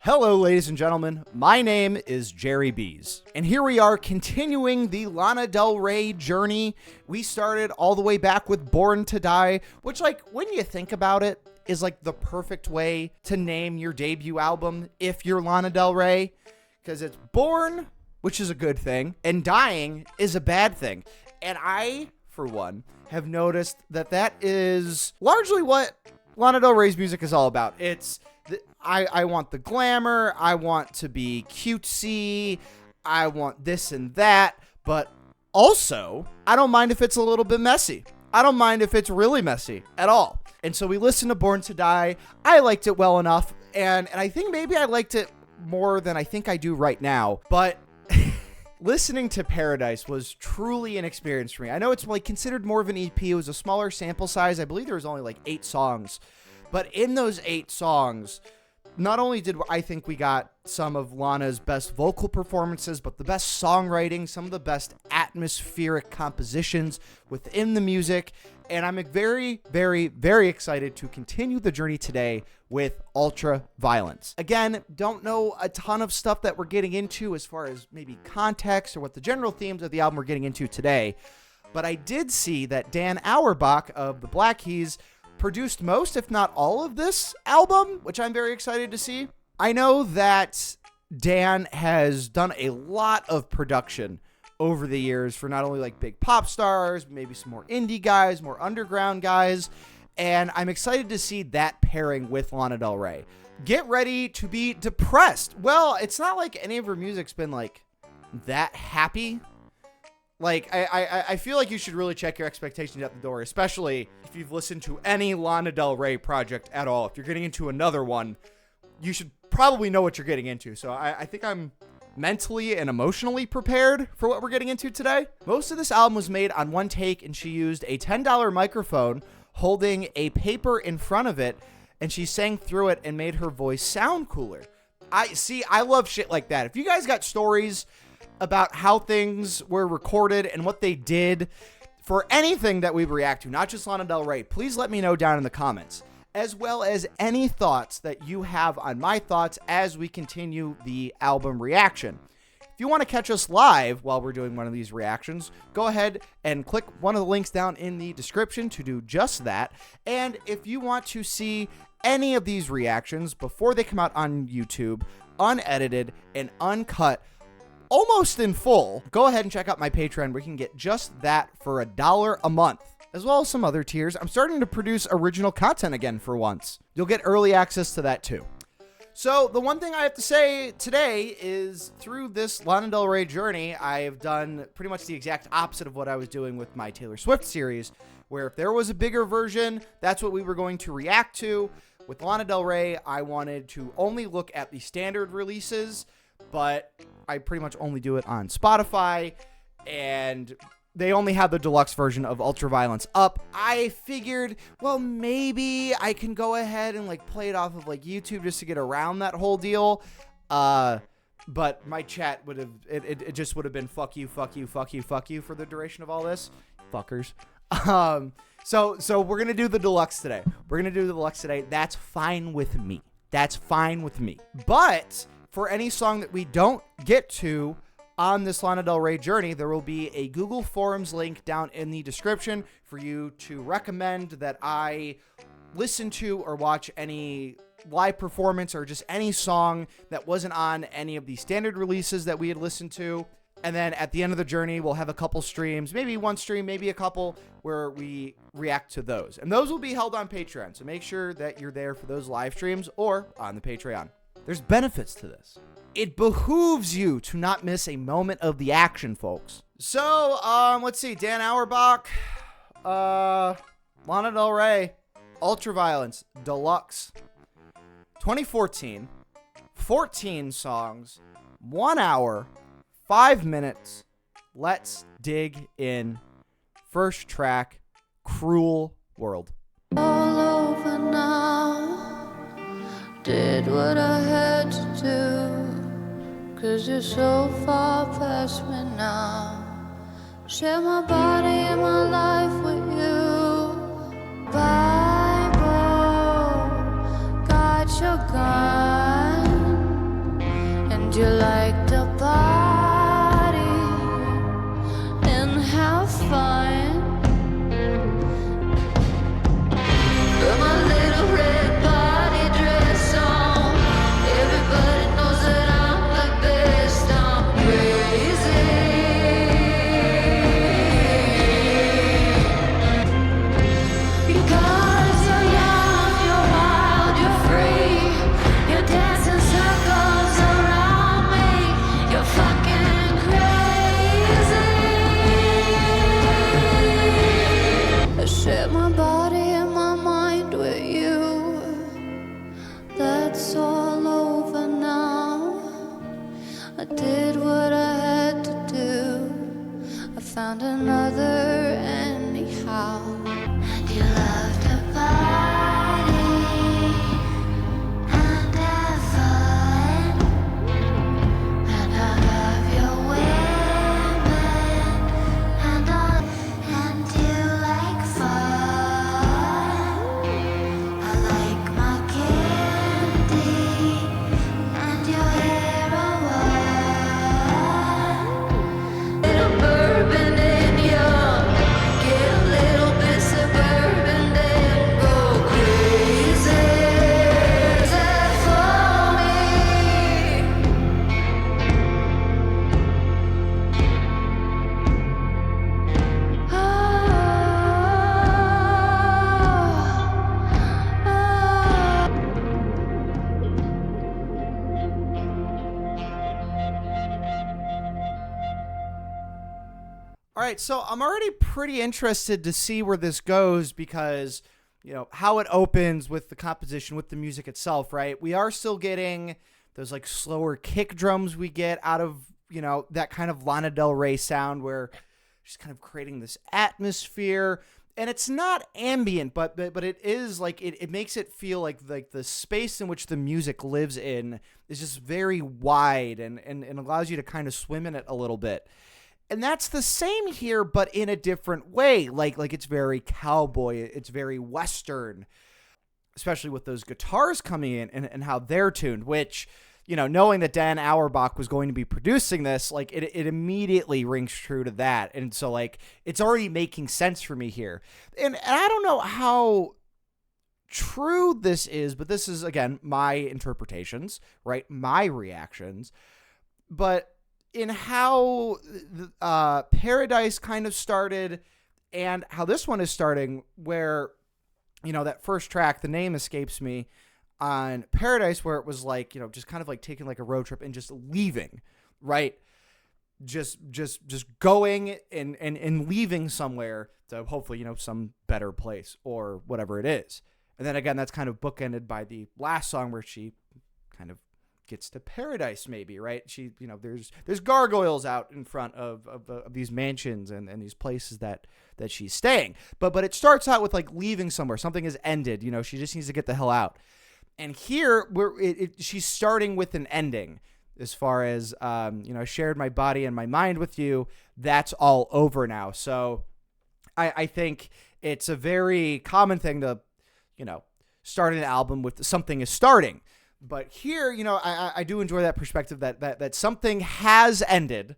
Hello, ladies and gentlemen. My name is Jerry Bees, and here we are continuing the Lana Del Rey journey. We started all the way back with Born to Die, which, when you think about it, is the perfect way to name your debut album if you're Lana Del Rey, because it's born, which is a good thing, and dying is a bad thing. And I, for one, have noticed that is largely what Lana Del Rey's music is all about. I want the glamour, I want to be cutesy, I want this and that, but also, I don't mind if it's a little bit messy. I don't mind if it's really messy at all. And so we listened to Born to Die. I liked it well enough, and I think maybe I liked it more than I think I do right now, but listening to Paradise was truly an experience for me. I know it's considered more of an EP. It was a smaller sample size. I believe there was only 8 songs, but in those 8 songs, not only did I think we got some of Lana's best vocal performances, but the best songwriting, some of the best atmospheric compositions within the music. And I'm very, very, very excited to continue the journey today with Ultraviolence. Again, don't know a ton of stuff that we're getting into as far as maybe context or what the general themes of the album we're getting into today. But I did see that Dan Auerbach of the Black Keys produced most, if not all, of this album, which I'm very excited to see. I know that Dan has done a lot of production over the years for not only big pop stars, maybe some more indie guys, more underground guys, and I'm excited to see that pairing with Lana Del Rey. Get ready to be depressed. Well, it's not like any of her music's been that happy. I feel like you should really check your expectations at the door, especially if you've listened to any Lana Del Rey project at all. If you're getting into another one, you should probably know what you're getting into. So I think I'm mentally and emotionally prepared for what we're getting into today. Most of this album was made on one take, and she used a $10 microphone holding a paper in front of it, and she sang through it and made her voice sound cooler. I love shit like that. If you guys got stories about how things were recorded and what they did for anything that we react to, not just Lana Del Rey, please let me know down in the comments, as well as any thoughts that you have on my thoughts as we continue the album reaction. If you want to catch us live while we're doing one of these reactions, go ahead and click one of the links down in the description to do just that. And if you want to see any of these reactions before they come out on YouTube, unedited and uncut, almost in full, go ahead and check out my Patreon where you can get just that for $1 a month, as well as some other tiers. I'm starting to produce original content again for once. You'll get early access to that too. So the one thing I have to say today is through this Lana Del Rey journey, I've done pretty much the exact opposite of what I was doing with my Taylor Swift series, where if there was a bigger version, that's what we were going to react to. With Lana Del Rey, I wanted to only look at the standard releases, but I pretty much only do it on Spotify, and they only have the deluxe version of Ultraviolence up. I figured, well, maybe I can go ahead and play it off of YouTube just to get around that whole deal. But my chat would have, it just would have been fuck you, fuck you, fuck you, fuck you for the duration of all this. Fuckers. So we're going to do the deluxe today. That's fine with me. But for any song that we don't get to on this Lana Del Rey journey, there will be a Google Forms link down in the description for you to recommend that I listen to or watch any live performance or just any song that wasn't on any of the standard releases that we had listened to. And then at the end of the journey, we'll have a couple streams, maybe one stream, maybe a couple, where we react to those. And those will be held on Patreon, so make sure that you're there for those live streams or on the Patreon. There's benefits to this. It behooves you to not miss a moment of the action, folks. So, let's see. Dan Auerbach, Lana Del Rey, Ultraviolence, Deluxe, 2014, 14 songs, 1 hour, 5 minutes. Let's dig in. First track, Cruel World. All over now, did what I had to do, 'cause you're so far past me now. Share my body and my life with you. Bible, got your gun. you like to party and have fun? Put my little red party dress on. Everybody knows that I'm the best. I'm crazy. Because you're young, you're wild, you're free. You're dancing circles around me. You're fucking crazy. I share my body and my mind with you. That's all over now. I did what I had to do. I found another anyhow. And you love to party and have fun. And I love your women. And you like fun. I like my candy and your heroin. Little bourbon in you. Get a little bit suburban, then go crazy. That for me. All right, so I'm already pretty interested to see where this goes because, how it opens with the composition, with the music itself, right? We are still getting those like slower kick drums we get out of, that kind of Lana Del Rey sound where she's kind of creating this atmosphere. And it's not ambient, but it is like it makes it feel like the space in which the music lives in is just very wide and allows you to kind of swim in it a little bit. And that's the same here, but in a different way. Like it's very cowboy, it's very Western, especially with those guitars coming in and how they're tuned, which, knowing that Dan Auerbach was going to be producing this, like it immediately rings true to that. And so like, it's already making sense for me here. And I don't know how true this is, but this is, again, my interpretations, right? My reactions. But in how Paradise kind of started and how this one is starting, where, that first track, the name escapes me, on Paradise, where it was like, just kind of like taking like a road trip and just leaving, right? Just going and leaving somewhere to hopefully, some better place or whatever it is. And then again, that's kind of bookended by the last song where she kind of gets to paradise, maybe, right? She, there's gargoyles out in front of these mansions and these places that she's staying. But it starts out with like leaving somewhere. Something has ended. She just needs to get the hell out. And here, she's starting with an ending. As far as, I shared my body and my mind with you. That's all over now. So I think it's a very common thing to, start an album with something is starting. But here, I do enjoy that perspective that something has ended,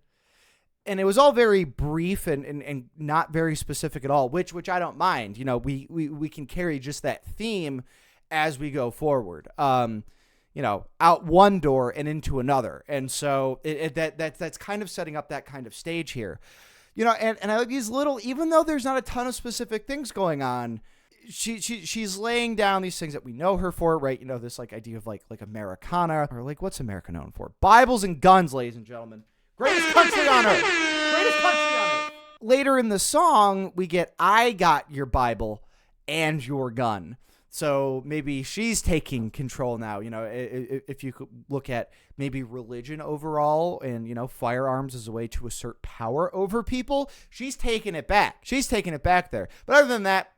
and it was all very brief and not very specific at all, which I don't mind. We can carry just that theme as we go forward. Out one door and into another, and so that's kind of setting up that kind of stage here. And I like these little, even though there's not a ton of specific things going on. She's laying down these things that we know her for, right? This like idea of like Americana, or like, what's America known for? Bibles and guns, ladies and gentlemen. Greatest country on earth. Greatest country on earth. Later in the song, we get I got your Bible and your gun. So maybe she's taking control now. If you could look at maybe religion overall and, firearms as a way to assert power over people, she's taking it back. She's taking it back there. But other than that,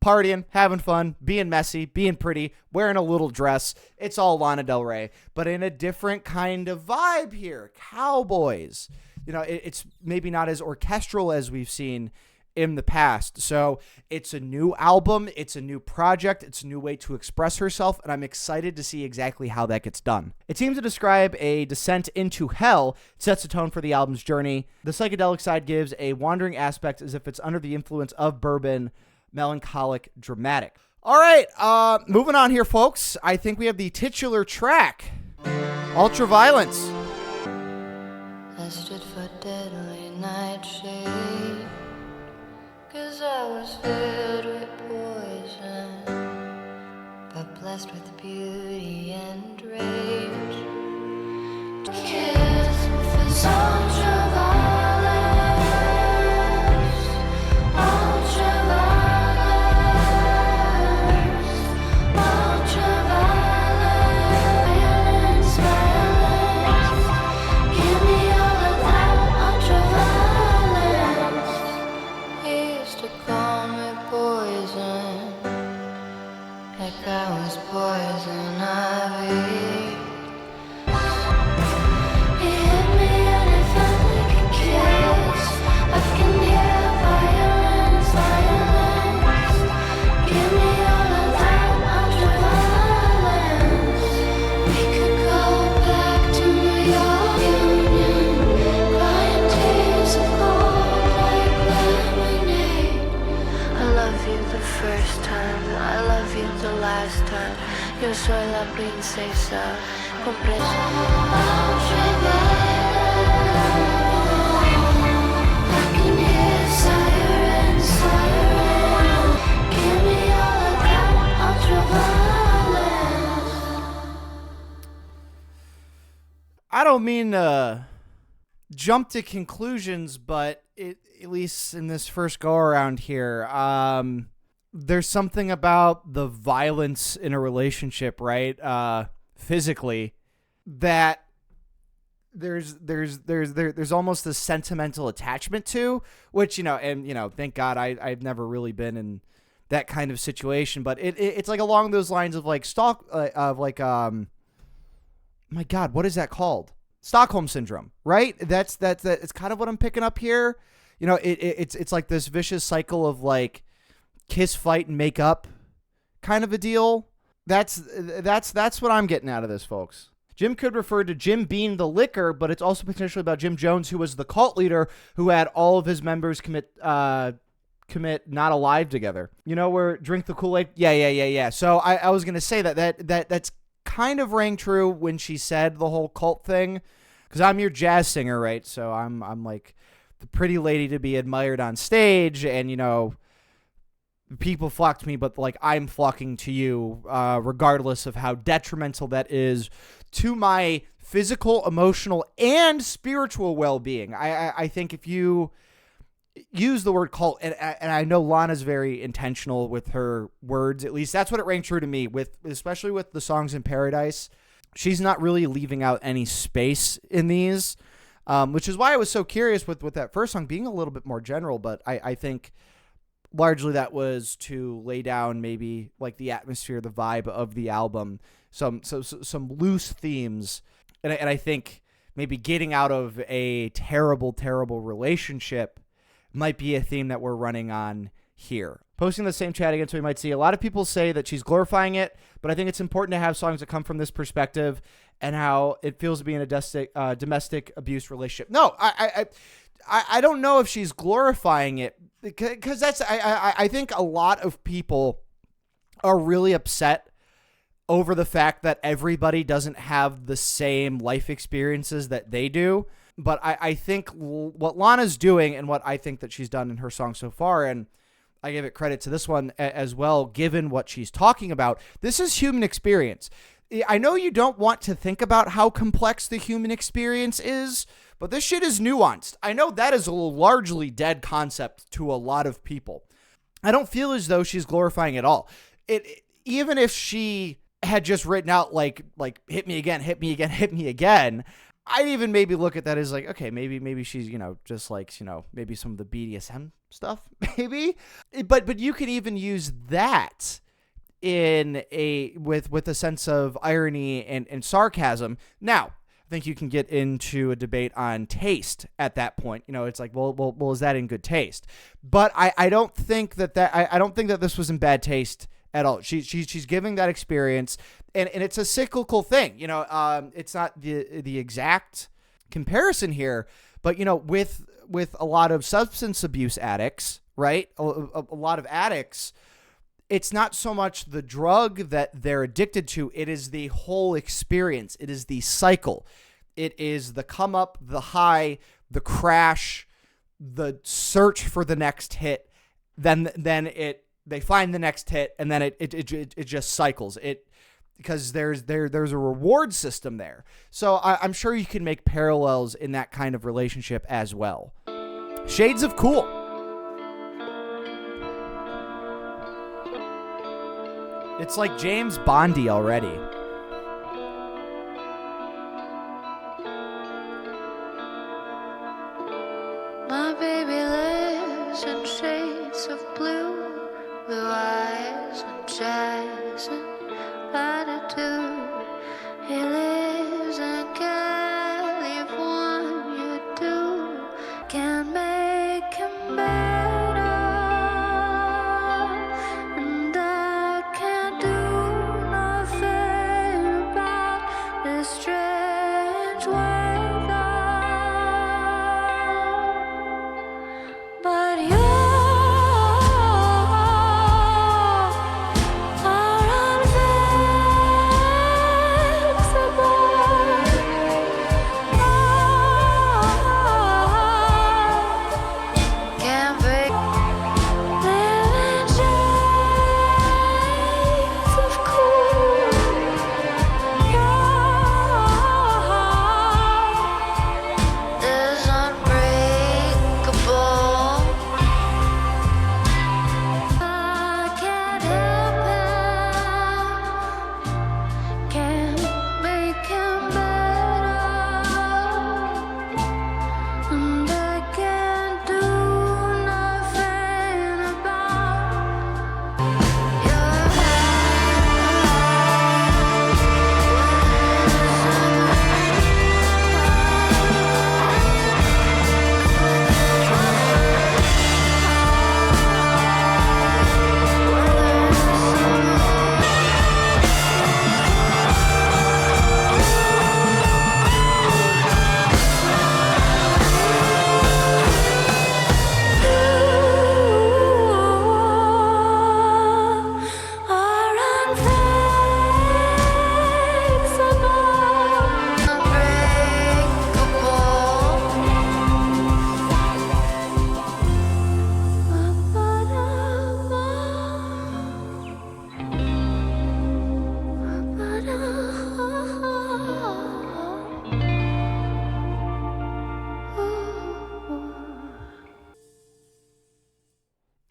partying, having fun, being messy, being pretty, wearing a little dress. It's all Lana Del Rey, but in a different kind of vibe here. Cowboys. It's maybe not as orchestral as we've seen in the past. So it's a new album, it's a new project, it's a new way to express herself, and I'm excited to see exactly how that gets done. It seems to describe a descent into hell, sets a tone for the album's journey. The psychedelic side gives a wandering aspect as if it's under the influence of bourbon, melancholic, dramatic. All right, moving on here, folks. I think we have the titular track, Ultraviolence. I stood for deadly nightshade, 'cause I was filled with poison, but blessed with beauty and rage. Kiss with ultraviolence, ultraviolence, ultraviolence, violence. Give me all of that ultraviolence. He used to call me poison, like I was poison ivy. He hit me and it felt like a kiss. I can hear violence, violence. Give me all of that ultraviolence. We could go back to New York Union, crying tears of gold like lemonade. I love you the first time, I love you the last time. Yo soy la princesa, compresa. I can hear sirens, sirens. Give me all of that ultraviolence. I don't mean to jump to conclusions, but at least in this first go around here, there's something about the violence in a relationship, right? Physically, that there's almost a sentimental attachment to, which, thank God I've never really been in that kind of situation, but it's like along those lines of like my God, what is that called? Stockholm syndrome, right? That's it's kind of what I'm picking up here. It's like this vicious cycle of like kiss, fight, and make up kind of a deal. That's what I'm getting out of this, folks. Jim could refer to Jim being the liquor, but it's also potentially about Jim Jones, who was the cult leader who had all of his members commit not alive together. Where drink the Kool-Aid? Yeah. So I was gonna say that's kind of rang true when she said the whole cult thing, because I'm your jazz singer, right? So I'm like the pretty lady to be admired on stage, and people flock to me, but like I'm flocking to you, regardless of how detrimental that is to my physical, emotional, and spiritual well-being. I think if you use the word cult, and I know Lana's very intentional with her words, at least that's what it rang true to me, especially with the songs in Paradise. She's not really leaving out any space in these, which is why I was so curious with that first song being a little bit more general, but I think largely that was to lay down maybe like the atmosphere, the vibe of the album, some loose themes, and I think maybe getting out of a terrible, terrible relationship might be a theme that we're running on here. Posting the same chat again, so we might see a lot of people say that she's glorifying it, but I think it's important to have songs that come from this perspective and how it feels to be in a domestic abuse relationship. No, I don't know if she's glorifying it, because I think a lot of people are really upset over the fact that everybody doesn't have the same life experiences that they do. But I think what Lana's doing, and what I think that she's done in her song so far, and I give it credit to this one as well, given what she's talking about, this is human experience. I know you don't want to think about how complex the human experience is, but this shit is nuanced. I know that is a largely dead concept to a lot of people. I don't feel as though she's glorifying it all. Even if she had just written out like hit me again, hit me again, hit me again, I'd even maybe look at that as like, okay, maybe she's, just like, maybe some of the BDSM stuff, maybe. But you could even use that with a sense of irony and sarcasm. Now, think you can get into a debate on taste at that point. It's like, well, is that in good taste? But I don't think I don't think that this was in bad taste at all. She's giving that experience, and it's a cyclical thing. It's not the exact comparison here, but with a lot of substance abuse addicts, right? A lot of addicts. It's not so much the drug that they're addicted to. It is the whole experience. It is the cycle. It is the come up, the high, the crash, the search for the next hit. Then they find the next hit, and then it just cycles. Because there's a reward system there. So I'm sure you can make parallels in that kind of relationship as well. Shades of Cool. It's like James Bondy already. My baby lives in shades of blue, blue eyes and jazz and latitude. He lives in California too. Can't make him better, and I can't do nothing about this strange weather. But you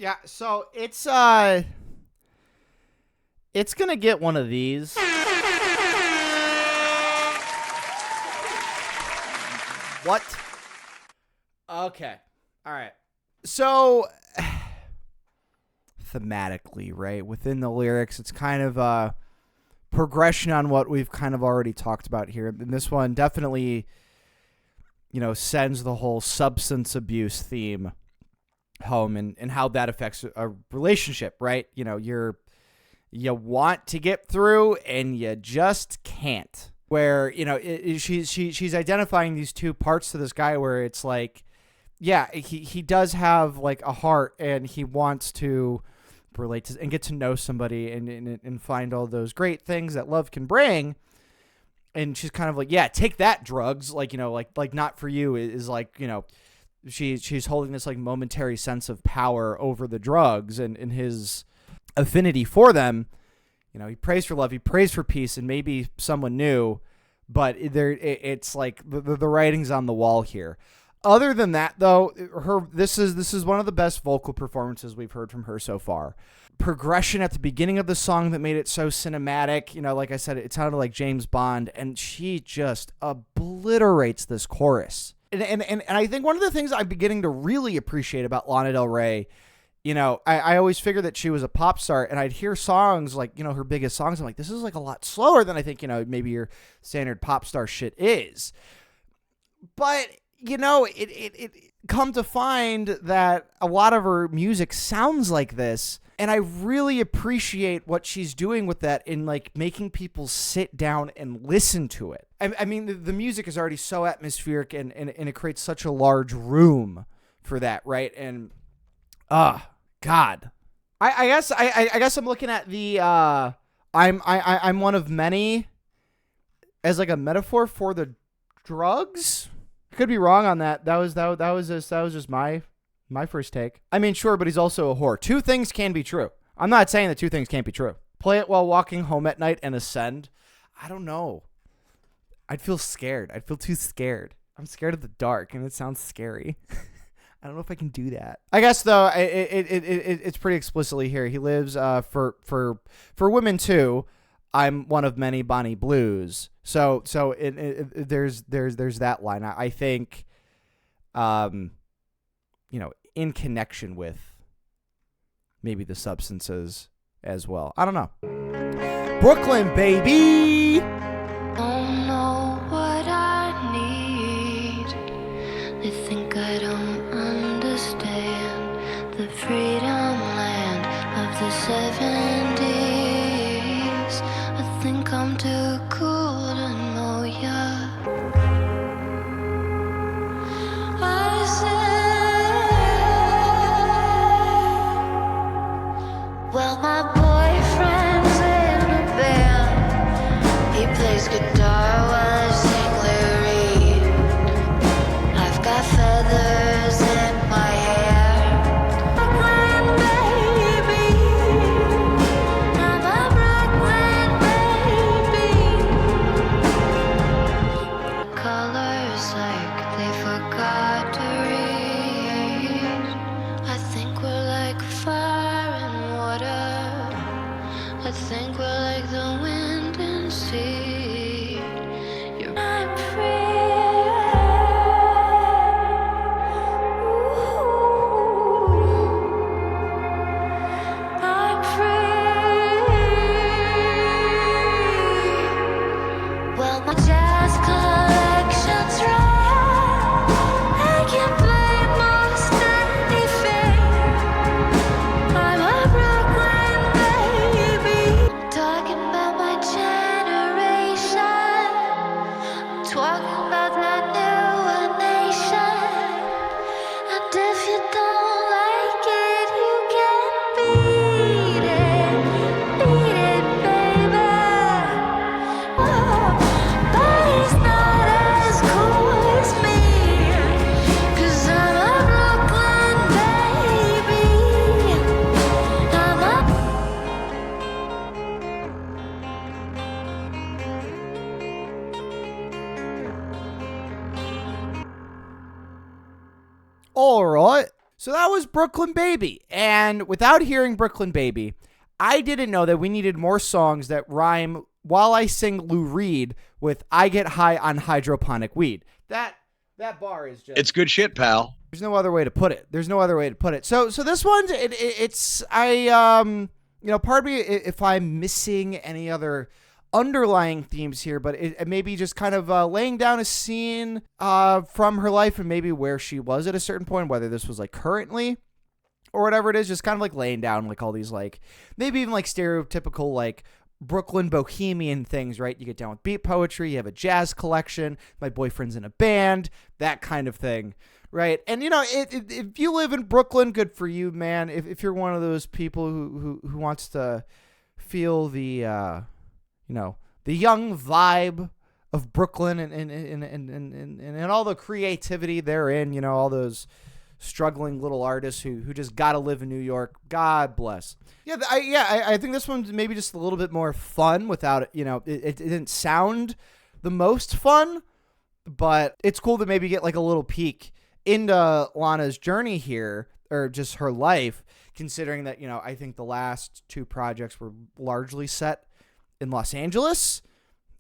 Yeah, so it's gonna get one of these. What? Okay. All right. So thematically, right, within the lyrics, it's kind of a progression on what we've kind of already talked about here. And this one definitely, sends the whole substance abuse theme home and how that affects a relationship, right? You want to get through and you just can't. Where, she's identifying these two parts to this guy where it's like, yeah, he does have like a heart and he wants to relate to and get to know somebody and find all those great things that love can bring. And she's kind of like, yeah, take that, drugs. Like, like not for you is like, she's holding this like momentary sense of power over the drugs and his affinity for them. He prays for love, he prays for peace, and maybe someone new, but it's like the writing's on the wall here. Other than that, though, this is one of the best vocal performances we've heard from her so far. Progression at the beginning of the song that made it so cinematic. Like I said, it sounded like James Bond, and she just obliterates this chorus. And I think one of the things I'm beginning to really appreciate about Lana Del Rey I always figured that she was a pop star, and I'd hear songs like, her biggest songs. I'm like, this is like a lot slower than I think, maybe your standard pop star shit is. But, it come to find that a lot of her music sounds like this. And I really appreciate what she's doing with that in like making people sit down and listen to it. I mean, the music is already so atmospheric and it creates such a large room for that, right? And God, I guess I'm looking at the I'm one of many as like a metaphor for the drugs. I could be wrong on that. That was just my first take. I mean, sure, but he's also a whore. Two things can be true. I'm not saying that two things can't be true. Play it while walking home at night and ascend. I don't know. I'd feel scared. I'd feel too scared. I'm scared of the dark, and it sounds scary. I don't know if I can do that. I guess though, it's pretty explicitly here. He lives for women too. I'm one of many Bonnie Blues. So there's that line. I think, in connection with maybe the substances as well. I don't know. Brooklyn, baby. Don't know what I need. They think I don't understand the freedom land of the 70s. I think I'm too cool to know ya. I said, well, my boyfriend's in a band. He plays guitar while I sing lyric. I've got feathers in my hair. Brooklyn baby, I'm a Brooklyn baby. Colors like they forgot to read. I think we're like fire and water. I think we're like the wind and sea. I'm free. Ooh, I'm free. Well, my jazz collection's right. I can play most anything. I'm a Brooklyn baby. Talking about my generation. I'm talking about that new nation. And if you don't like it, you can beat it, baby. Whoa, but it's not as cool as me. 'Cause I'm a Brooklyn baby. I'm a All right. So that was Brooklyn Baby. And without hearing Brooklyn Baby, I didn't know that we needed more songs that rhyme while I sing Lou Reed with I get high on hydroponic weed. That bar is just... It's good shit, pal. There's no other way to put it. So this one, it's pardon me if I'm missing any other underlying themes here, but it maybe just kind of laying down a scene from her life and maybe where she was at a certain point, whether this was like currently or whatever it is, just kind of like laying down like all these like maybe even like stereotypical like Brooklyn bohemian things, right? You get down with beat poetry, you have a jazz collection, my boyfriend's in a band, that kind of thing, right? And if you live in Brooklyn, good for you, man. If you're one of those people who wants to feel the the young vibe of Brooklyn and all the creativity therein, all those struggling little artists who just got to live in New York. God bless. I think this one's maybe just a little bit more fun without it. It didn't sound the most fun, but it's cool to maybe get like a little peek into Lana's journey here, or just her life, considering that, I think the last two projects were largely set in Los Angeles,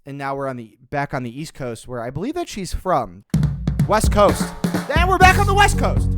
and now we're back on the East Coast, where I believe that she's from. West Coast. And we're back on the West Coast.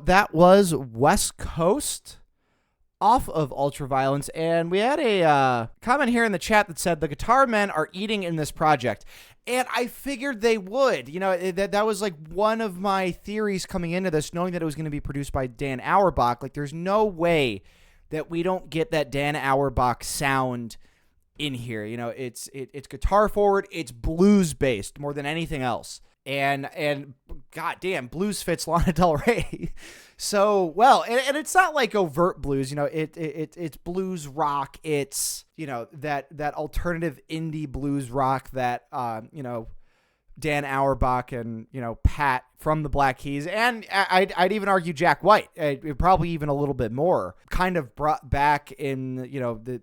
that was West Coast off of Ultraviolence, and we had a comment here in the chat that said the Guitar Men are eating in this project, and I figured they would. That was like one of my theories coming into this, knowing that it was going to be produced by Dan Auerbach. Like, there's no way that we don't get that Dan Auerbach sound in here. It's guitar forward, it's blues based more than anything else. And goddamn, blues fits Lana Del Rey so well, and it's not like overt blues. It's blues rock. It's that alternative indie blues rock that Dan Auerbach and Pat from the Black Keys, and I'd even argue Jack White, probably even a little bit more, kind of brought back in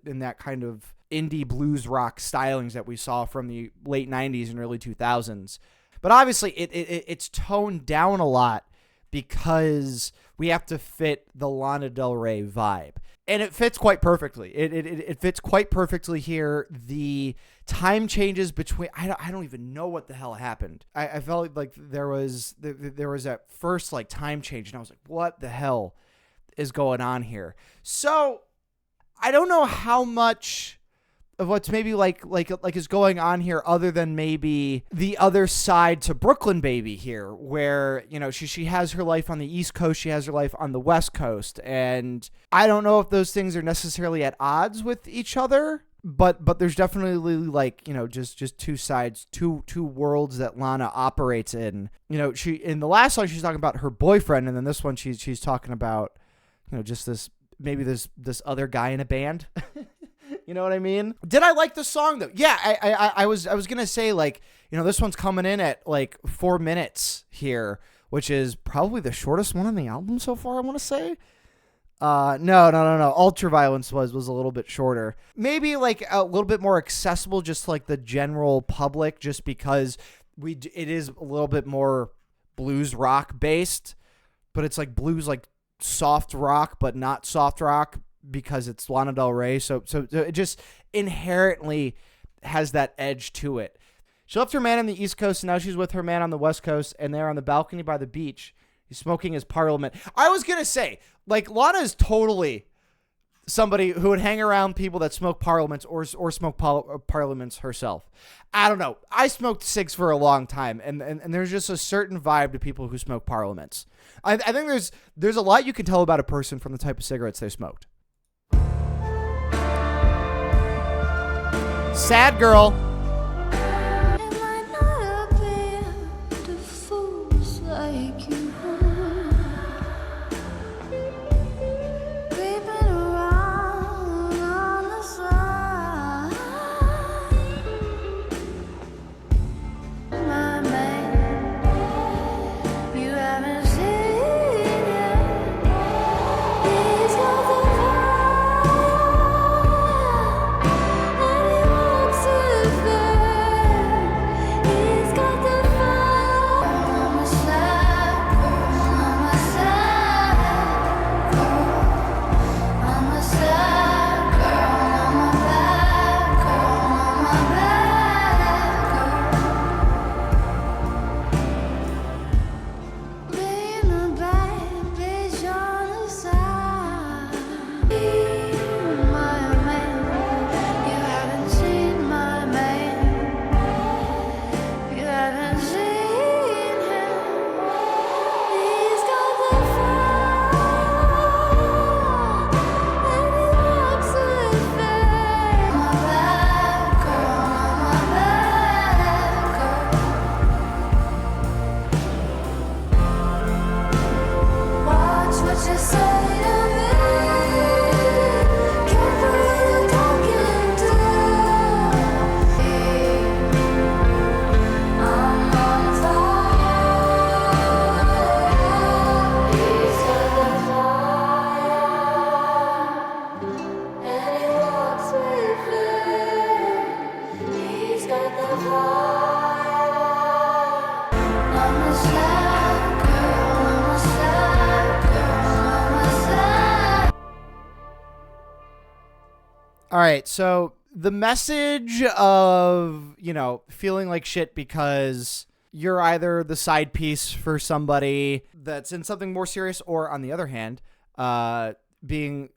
in that kind of indie blues rock stylings that we saw from the late 90s and early 2000s. But obviously, it's toned down a lot because we have to fit the Lana Del Rey vibe. And it fits quite perfectly. It fits quite perfectly here. The time changes between... I don't even know what the hell happened. I felt like there was that first time change, and I was like, what the hell is going on here? So, I don't know how much of what's maybe like is going on here, other than maybe the other side to Brooklyn Baby here, where she has her life on the East Coast, she has her life on the West Coast, and I don't know if those things are necessarily at odds with each other, but there's definitely just two sides, two worlds that Lana operates in. She, in the last song, she's talking about her boyfriend, and then this one she's talking about just this other guy in a band. You know what I mean? Did I like the song though? Yeah, I was gonna say, this one's coming in at 4 minutes here, which is probably the shortest one on the album so far, I want to say. No. Ultraviolence was a little bit shorter. Maybe a little bit more accessible, just the general public, just because it is a little bit more blues rock based, but it's blues soft rock, but not soft rock, because it's Lana Del Rey, so it just inherently has that edge to it. She left her man on the East Coast, and now she's with her man on the West Coast, and they're on the balcony by the beach. He's smoking his Parliament. I was gonna say, Lana is totally somebody who would hang around people that smoke Parliaments or smoke Parliaments herself. I don't know. I smoked cigs for a long time, and there's just a certain vibe to people who smoke Parliaments. I think there's a lot you can tell about a person from the type of cigarettes they smoked. Sad girl. Am I not a band of fools like you? Creeping around on the side. My man, you haven't seen it. He's got the All right, so the message of, feeling like shit because, you're either the side piece for somebody that's in something more serious, or on the other hand, being,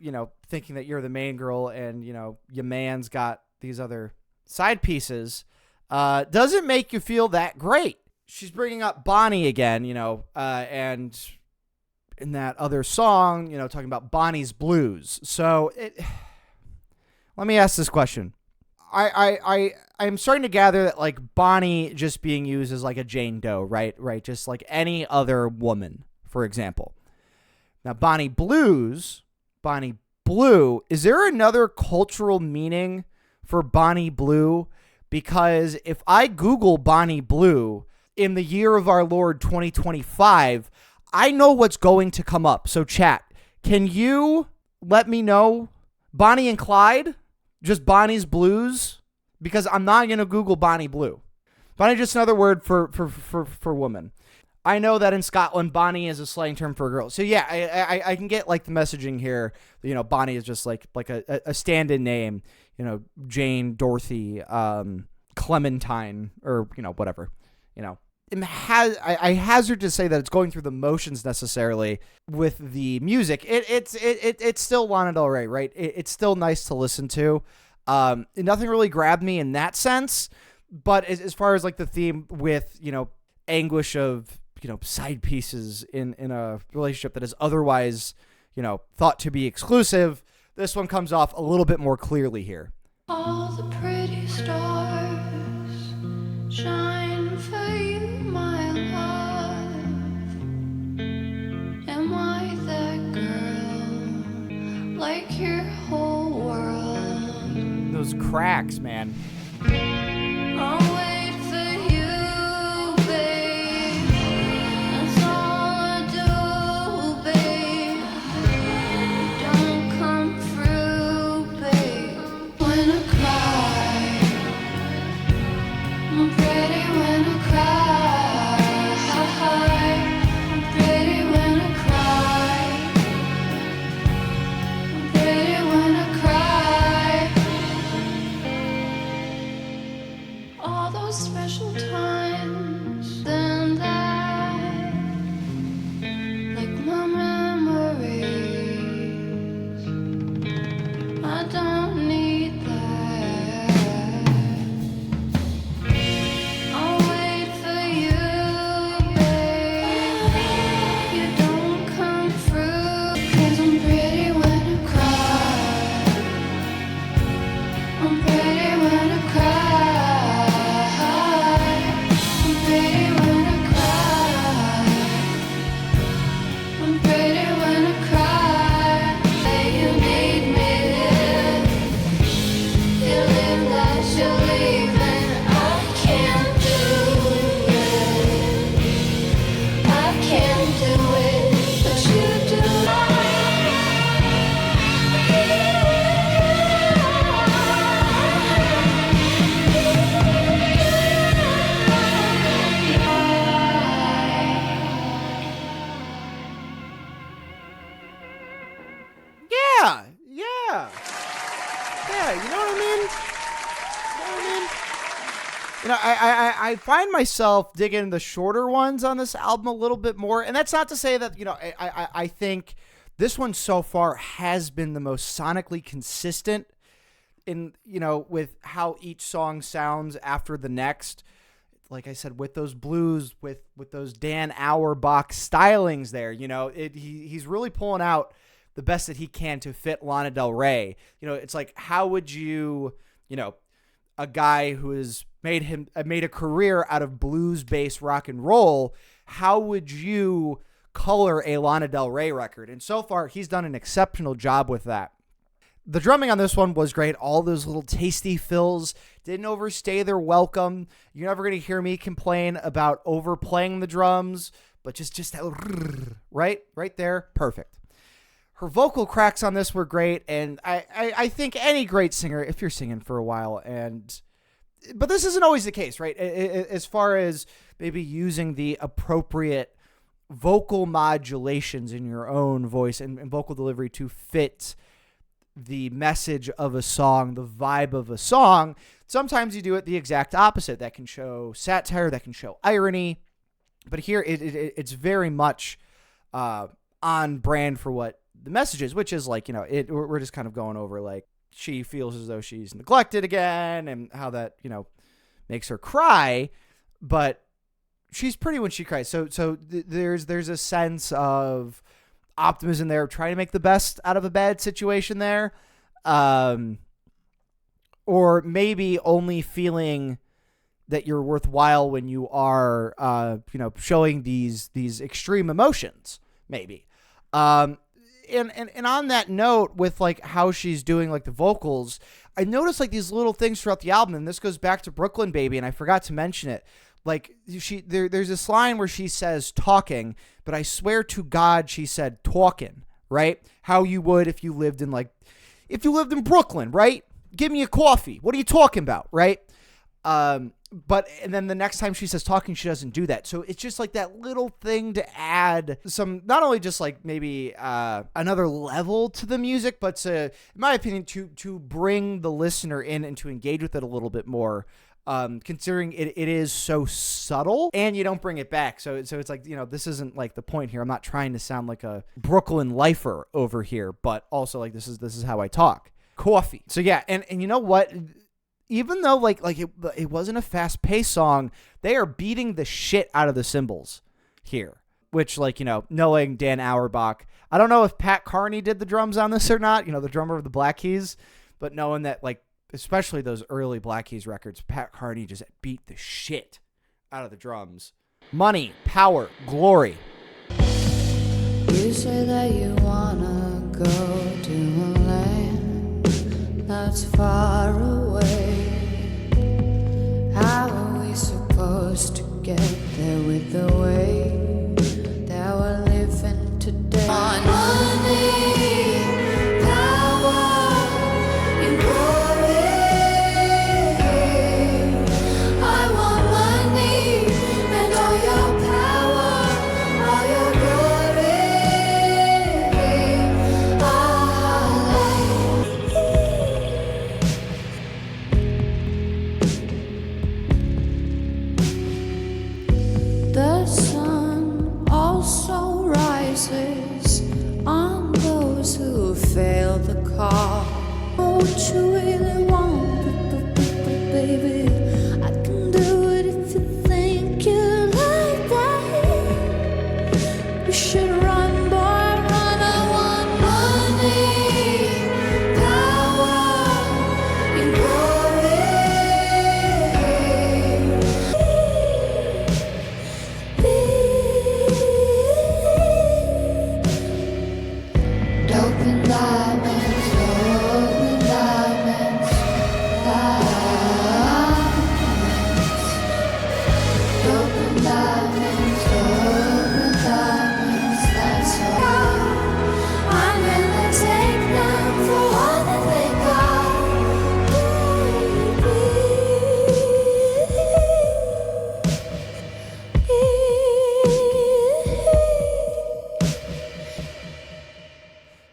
thinking that you're the main girl and, your man's got these other side pieces, doesn't make you feel that great. She's bringing up Bonnie again, and in that other song, talking about Bonnie's Blues. So let me ask this question. I'm starting to gather that like Bonnie just being used as like a Jane Doe, right? Right. Just like any other woman, for example. Now, Bonnie Blue, is there another cultural meaning for Bonnie Blue? Because if I Google Bonnie Blue in the year of our Lord 2025, I know what's going to come up. So chat, can you let me know? Bonnie and Clyde? Just Bonnie's Blues? Because I'm not going to Google Bonnie Blue. Bonnie just another word for woman. I know that in Scotland, Bonnie is a slang term for a girl. So yeah, I can get like the messaging here. Bonnie is just like a stand-in name. Jane, Dorothy, Clementine, or whatever. I hazard to say that it's going through the motions necessarily with the music. It's still Lana Del Rey, right? It's still nice to listen to. Nothing really grabbed me in that sense, but as far as like the theme with anguish of side pieces in a relationship that is otherwise thought to be exclusive, this one comes off a little bit more clearly here. All the pretty stars shine for you, my love. Am I that girl, like your whole world? Those cracks, man. I'll wait for you, babe. That's all I do, babe. Don't come through, babe. When I cry, I'm pretty when I cry. I'm pretty when I cry. I'm pretty when I cry. All those special times, then that, like my memories. I don't need that. I'll wait for you, babe. You don't come through, 'cause I'm pretty when I cry. I'm pretty when I cry. I'm pretty when I cry. I'm pretty when I cry. Say you need me. You live that you're leaving. I can't do it. I can't do it, but you do. Yeah, you know what I mean? I find myself digging the shorter ones on this album a little bit more, and that's not to say that, I think this one so far has been the most sonically consistent in, with how each song sounds after the next. Like I said, with those blues, with those Dan Auerbach stylings there, he's really pulling out the best that he can to fit Lana Del Rey. It's like, how would you, a guy who has made a career out of blues-based rock and roll, how would you color a Lana Del Rey record? And so far, he's done an exceptional job with that. The drumming on this one was great. All those little tasty fills didn't overstay their welcome. You're never going to hear me complain about overplaying the drums, but just that right there, perfect. Her vocal cracks on this were great, and I think any great singer, if you're singing for a while, but this isn't always the case, right? As far as maybe using the appropriate vocal modulations in your own voice and vocal delivery to fit the message of a song, the vibe of a song. Sometimes you do it the exact opposite. That can show satire, that can show irony. But here it's very much on brand for what the message is, which is like, we're just kind of going over like she feels as though she's neglected again and how that, makes her cry. But she's pretty when she cries. So there's a sense of optimism there, trying to make the best out of a bad situation there. Or maybe only feeling that you're worthwhile when you are, showing these extreme emotions, maybe. And on that note, with like how she's doing like the vocals, I noticed like these little things throughout the album, and this goes back to Brooklyn Baby, and I forgot to mention it. Like there's this line where she says talking, but I swear to God she said talking, right? How you would if you lived in Brooklyn, right? Give me a coffee. What are you talking about, right? But and then the next time she says talking, she doesn't do that. So it's just like that little thing to add some, not only just like maybe another level to the music, but to, in my opinion, to bring the listener in and to engage with it a little bit more. Considering it is so subtle and you don't bring it back. So it's like, this isn't like the point here. I'm not trying to sound like a Brooklyn lifer over here, but also like this is how I talk. Coffee. So yeah. And you know what? Even though like it wasn't a fast paced song, they are beating the shit out of the cymbals here, which like, knowing Dan Auerbach, I don't know if Pat Carney did the drums on this or not, the drummer of the Black Keys, but knowing that like, especially those early Black Keys records, Pat Carney just beat the shit out of the drums. Money, power, glory. You say that you wanna go to a land that's far away. How are we supposed to get there with the way that we're living today? On money, power, and glory. I want money and all your power, all your glory. The sun also rises on those who fail the call. What you really want, baby, I can do it if you think you like that. You should run, boy, run. I want money, power, and glory. Dope and diamonds, dope and diamonds, dope and diamonds, that's all. I'm gonna take them for all that they got.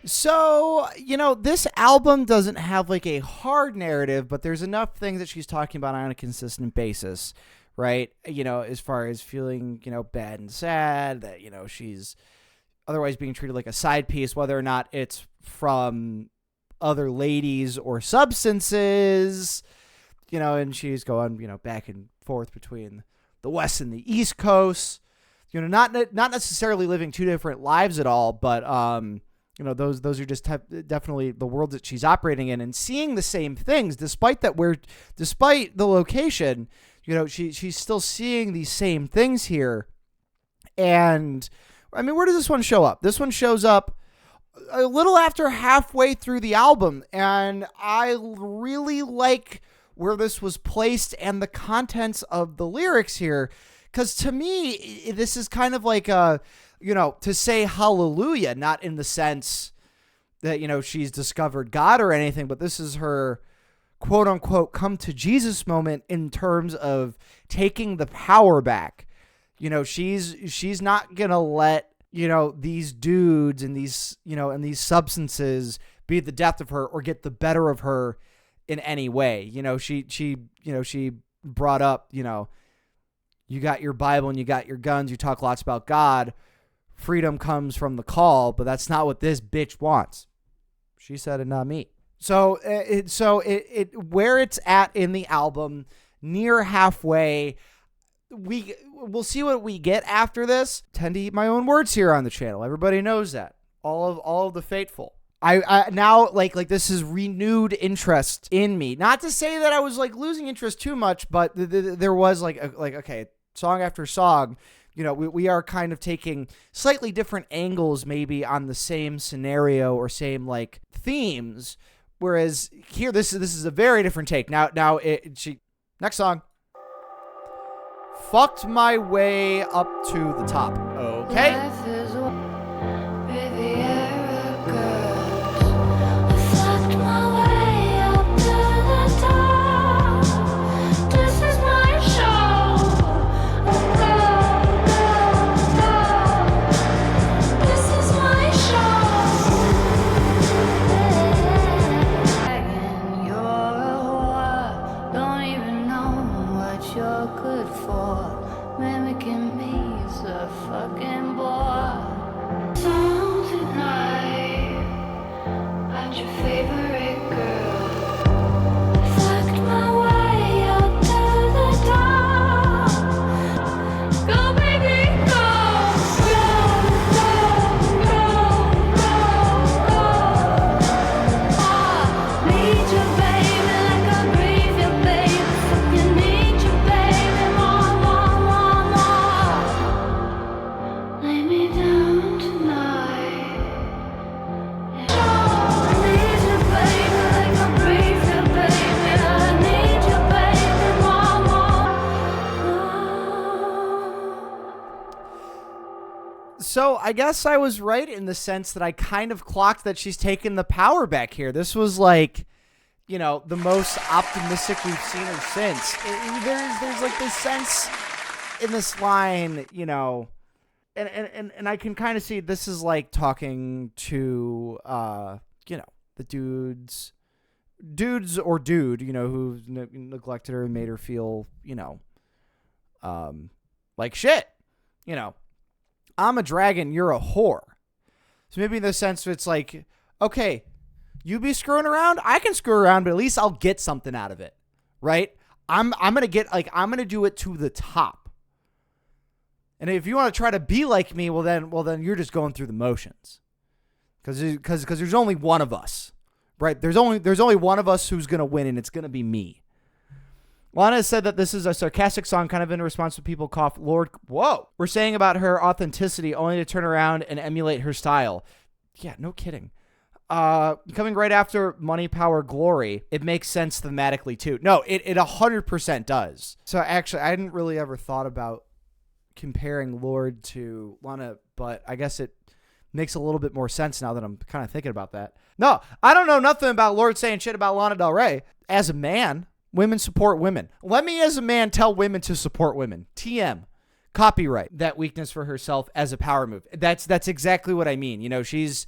So, this album doesn't have like a hard narrative, but there's enough things that she's talking about on a consistent basis, right? As far as feeling, bad and sad, that, she's otherwise being treated like a side piece, whether or not it's from other ladies or substances, and she's going, back and forth between the West and the East Coast, not necessarily living two different lives at all, but, those are just definitely the world that she's operating in, and seeing the same things, despite the location, she's still seeing these same things here. And I mean, where does this one show up? This one shows up a little after halfway through the album, and I really like where this was placed and the contents of the lyrics here, because to me, this is kind of like a, to say hallelujah, not in the sense that, she's discovered God or anything, but this is her quote unquote come to Jesus moment in terms of taking the power back. She's not going to let, these dudes and these, and these substances be the death of her or get the better of her in any way. She brought up, you got your Bible and you got your guns. You talk lots about God. Freedom comes from the call, but that's not what this bitch wants. She said it, not me. So where it's at in the album, near halfway, we'll see what we get after this. Tend to eat my own words here on the channel. Everybody knows that. All of the faithful. I now like this is renewed interest in me. Not to say that I was like losing interest too much, but there was okay, song after song, we are kind of taking slightly different angles maybe on the same scenario or same like themes. Whereas here, this is a very different take. Now next song. Fucked my way up to the top. Okay. Life is Riviera girls. I fucked my way up to the top. This is my show. Go, go, go. This is my show. You're a whore. Don't even know what you're good for. Mimicking me's a fucking bore. Song tonight about your favorite girl. Fucked my way up to the top. Go baby, go, go, go, go, go, go. I need you, baby, like I breathe you, baby. Fucking need you, baby, more, more, more, more. Lay me down tonight. I need you, baby, like I breathe you, baby. I need you, baby, more, more. So I guess I was right in the sense that I kind of clocked that she's taken the power back here. This was like, the most optimistic we've seen her since. There's like this sense in this line, and I can kind of see this is like talking to, the dudes or dude, who neglected her and made her feel, like shit, I'm a dragon, you're a whore. So maybe in the sense it's like, okay, you be screwing around, I can screw around, but at least I'll get something out of it, right? I'm gonna do it to the top. And if you want to try to be like me, well then you're just going through the motions, because there's only one of us, right? There's only one of us who's gonna win, and it's gonna be me. Lana said that this is a sarcastic song, kind of in response to people cough, Lord, whoa. We're saying about her authenticity only to turn around and emulate her style. Yeah, no kidding. Coming right after Money, Power, Glory, it makes sense thematically too. No, it 100% does. So actually, I hadn't really ever thought about comparing Lord to Lana, but I guess it makes a little bit more sense now that I'm kind of thinking about that. No, I don't know nothing about Lord saying shit about Lana Del Rey. As a man, women support women. Let me as a man tell women to support women. TM. Copyright that weakness for herself as a power move. That's exactly what I mean. She's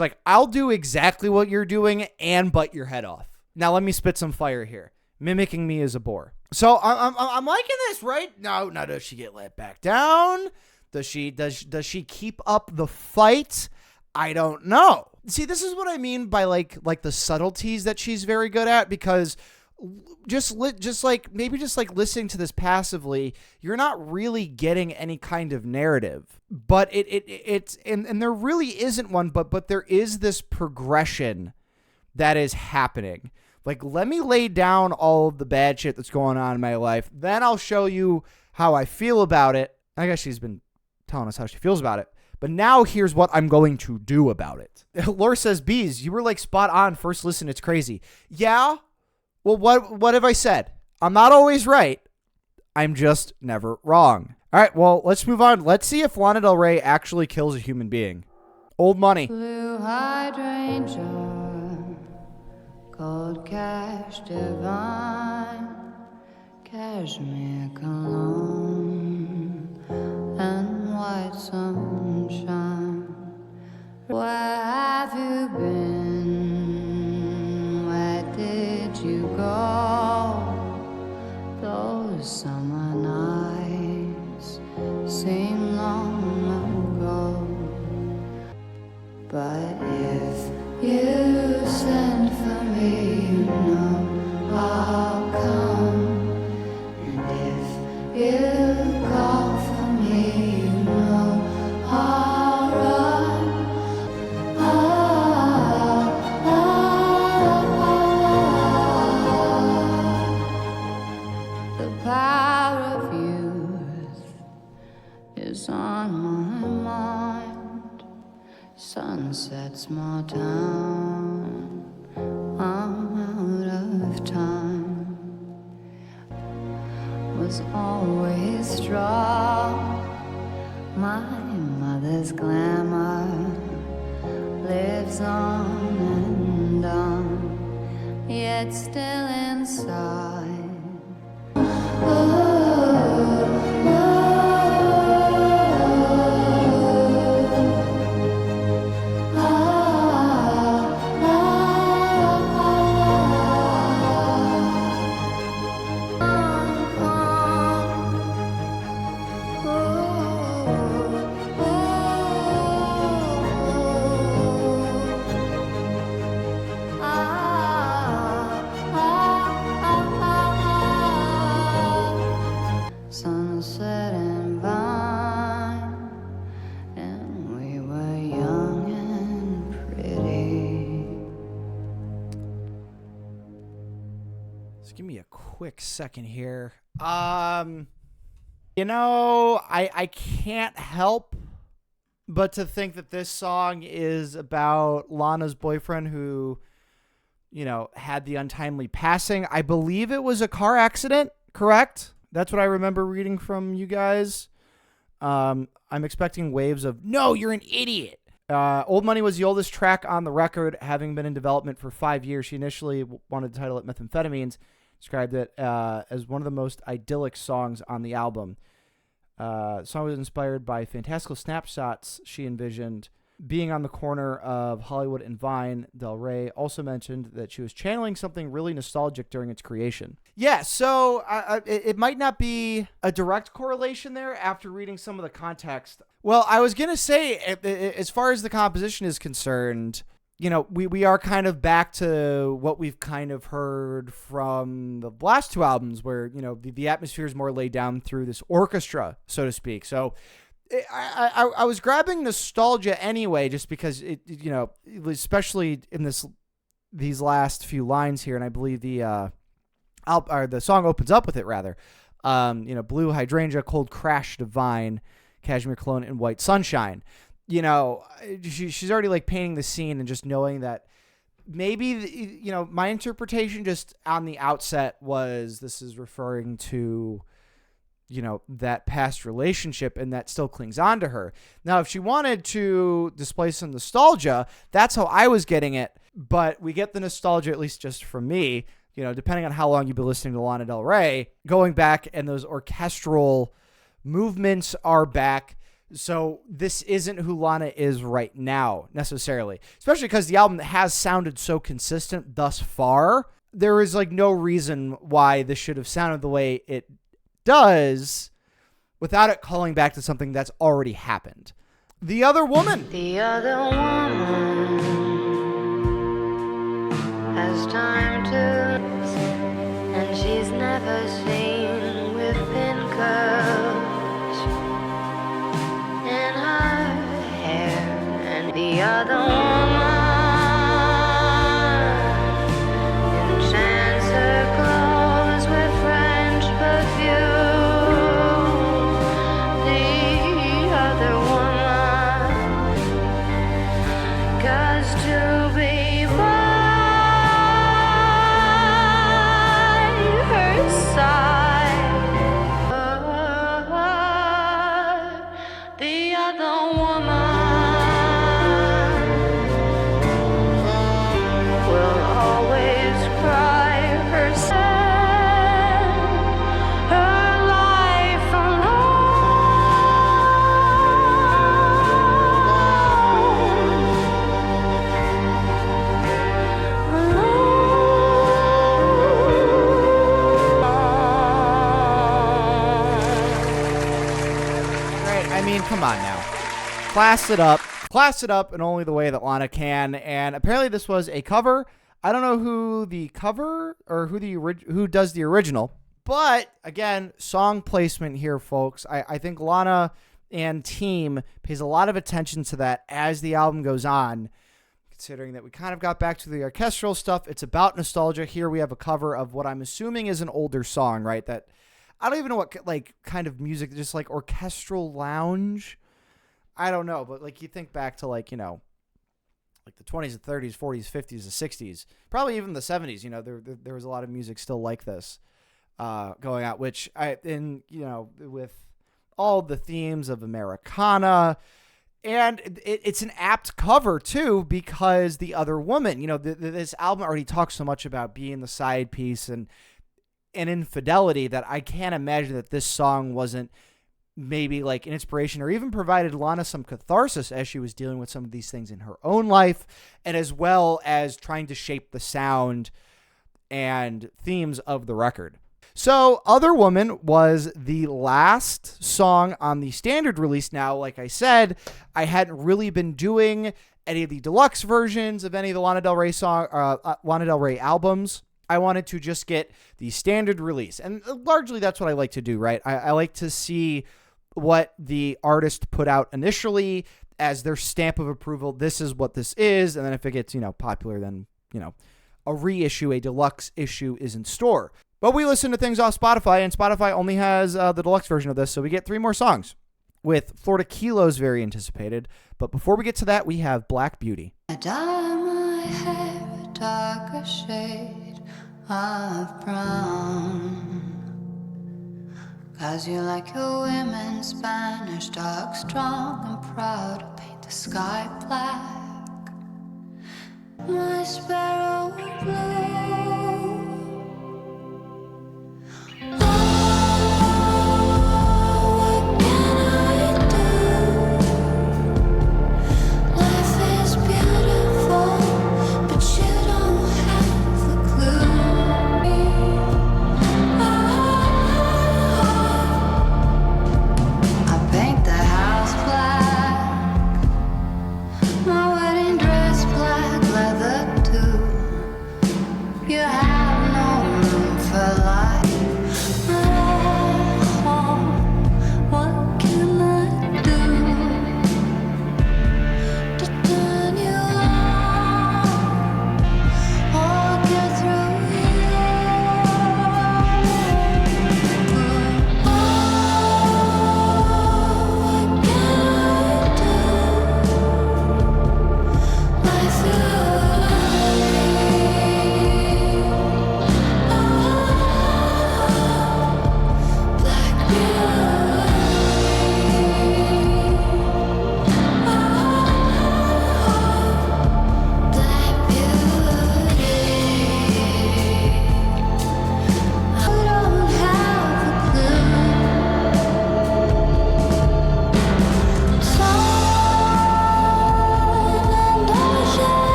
like, I'll do exactly what you're doing and butt your head off. Now let me spit some fire here. Mimicking me is a bore. So I'm liking this, right? No, does she get let back down? Does she keep up the fight? I don't know. See, this is what I mean by like the subtleties that she's very good at, because just listening to this passively, you're not really getting any kind of narrative. But it's and there really isn't one, but there is this progression that is happening. Like, let me lay down all of the bad shit that's going on in my life, then I'll show you how I feel about it. I guess she's been telling us how she feels about it. But now here's what I'm going to do about it. Laura says, Bees, you were like spot on first listen. It's crazy. Yeah. Well, what have I said? I'm not always right. I'm just never wrong. All right. Well, let's move on. Let's see if Lana Del Rey actually kills a human being. Old money. Blue hydrangea, cold cash divine, cashmere cologne, and white sunshine. Where have you was always strong. My mother's glamour lives on and on, yet still inside. Sunset and vine, and we were young and pretty. Just give me a quick second here. You know, I can't help but to think that this song is about Lana's boyfriend who, you know, had the untimely passing. I believe it was a car accident, correct? That's what I remember reading from you guys. I'm expecting waves of, no, you're an idiot. Old Money was the oldest track on the record, having been in development for 5 years. She initially wanted to title it Methamphetamines, described it as one of the most idyllic songs on the album. The song was inspired by fantastical snapshots she envisioned being on the corner of Hollywood and Vine. Del Rey also mentioned that she was channeling something really nostalgic during its creation. Yeah, so it might not be a direct correlation there after reading some of the context. Well, I was going to say, as far as the composition is concerned, you know, we are kind of back to what we've kind of heard from the last two albums where, you know, the atmosphere is more laid down through this orchestra, so to speak. So I was grabbing nostalgia anyway, just because it, you know, especially in these last few lines here, and I believe the song opens up with it rather. You know, Blue Hydrangea, Cold Crash, Divine, Cashmere Cologne, and White Sunshine. You know, she's already like painting the scene, and just knowing that maybe, you know, my interpretation just on the outset was this is referring to, you know, that past relationship, and that still clings on to her. Now, if she wanted to display some nostalgia, that's how I was getting it. But we get the nostalgia, at least just from me, you know, depending on how long you've been listening to Lana Del Rey, going back, and those orchestral movements are back. So this isn't who Lana is right now, necessarily, especially because the album has sounded so consistent thus far. There is like no reason why this should have sounded the way it does without it calling back to something that's already happened. The Other Woman. The other woman has time to, and she's never seen with pin curls in her hair. And the other woman enchants her clothes with French perfume. The other woman, 'cause to be by her side, the other woman will always cry herself, her life Right, I mean, come on now. Class it up. Class it up in only the way that Lana can. And apparently this was a cover. I don't know who the cover or who does the original. But again, song placement here, folks. I think Lana and team pays a lot of attention to that as the album goes on. Considering that we kind of got back to the orchestral stuff. It's about nostalgia. Here we have a cover of what I'm assuming is an older song, right? That I don't even know what like kind of music, just like orchestral lounge. I don't know, but like you think back to like, you know, like the 20s and 30s, 40s, 50s, the 60s, probably even the 70s, you know, there was a lot of music still like this. going out, with all the themes of Americana. And it's an apt cover, too, because the other woman, this album already talks so much about being the side piece and infidelity that I can't imagine that this song wasn't maybe like an inspiration or even provided Lana some catharsis as she was dealing with some of these things in her own life, and as well as trying to shape the sound and themes of the record. So Other Woman was the last song on the standard release. Now, like I said, I hadn't really been doing any of the deluxe versions of any of the Lana Del Rey albums. I wanted to just get the standard release. And largely that's what I like to do, right? I like to see what the artist put out initially as their stamp of approval. This is what this is. And then if it gets, popular, then, a reissue, a deluxe issue is in store. But we listen to things off Spotify, and Spotify only has the deluxe version of this, so we get 3 more songs, with Florida Kilos very anticipated. But before we get to that, we have Black Beauty. I dye my hair a darker shade of brown, 'cause you like your women Spanish, dark, strong, and proud to paint the sky black. My sparrow blue.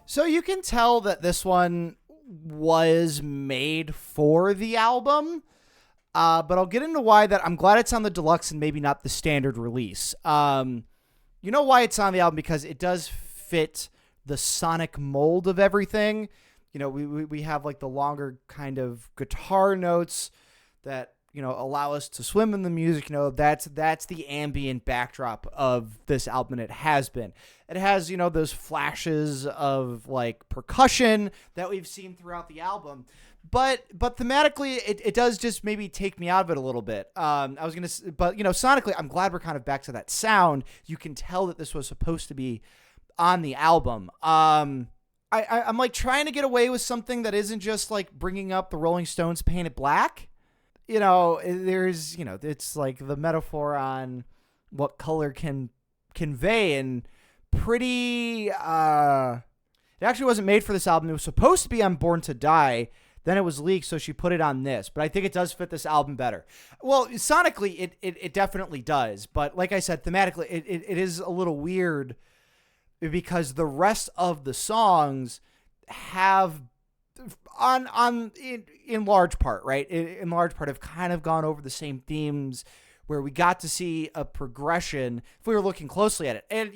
So you can tell that this one was made for the album, but I'll get into why that. I'm glad it's on the deluxe and maybe not the standard release. You know why it's on the album? Because it does fit the sonic mold of everything. We have like the longer kind of guitar notes that, allow us to swim in the music. That's the ambient backdrop of this album, and it has been. It has, those flashes of like percussion that we've seen throughout the album. But thematically, it does just maybe take me out of it a little bit. Sonically, I'm glad we're kind of back to that sound. You can tell that this was supposed to be on the album. I'm like trying to get away with something that isn't just like bringing up the Rolling Stones Paint It Black. There's, it's like the metaphor on what color can convey, and pretty, it actually wasn't made for this album. It was supposed to be on Born to Die. Then it was leaked, so she put it on this. But I think it does fit this album better. Well, sonically, it definitely does. But like I said, thematically, it is a little weird because the rest of the songs have, in large part, right? In large part, have kind of gone over the same themes, where we got to see a progression if we were looking closely at it. And,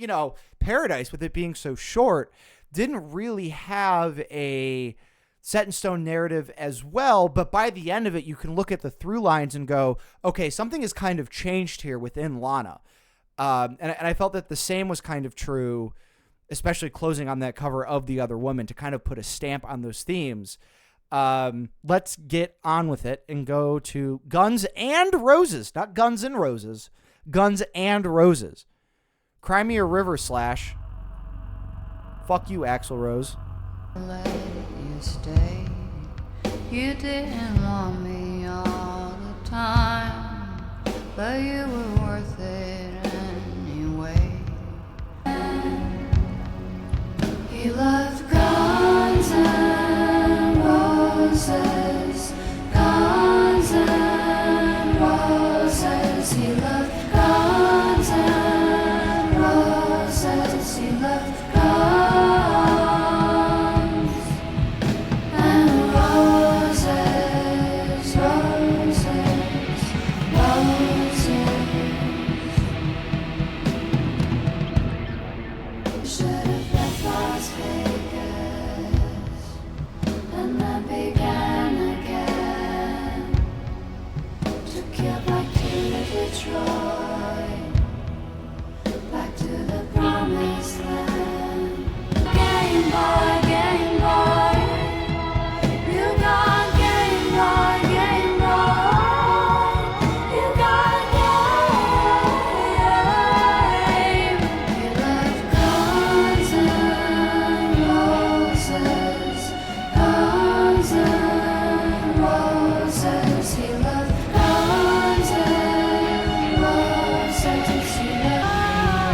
Paradise, with it being so short, didn't really have a set in stone narrative as well. But by the end of it, you can look at the through lines and go, okay, something has kind of changed here within Lana. And I felt that the same was kind of true especially closing on that cover of The Other Woman to kind of put a stamp on those themes. Let's get on with it and go to Guns and Roses, not Guns N' Roses, Guns and Roses. Cry Me a River Slash. Fuck you, Axl Rose. Let you stay. You didn't want me all the time, but you were worth it anyway. You loved Guns N' Roses, Guns N' Roses. He loved Guns N' Roses. He loved Guns and Roses, Roses, Roses. Should have left Las Vegas and then began again. Took you back to Detroit, back to the promised land. Game boy, game boy, you got game boy, game boy, you got game. You left Guns N' Roses, Guns N' Roses. He left Guns N' Roses. He left Roses,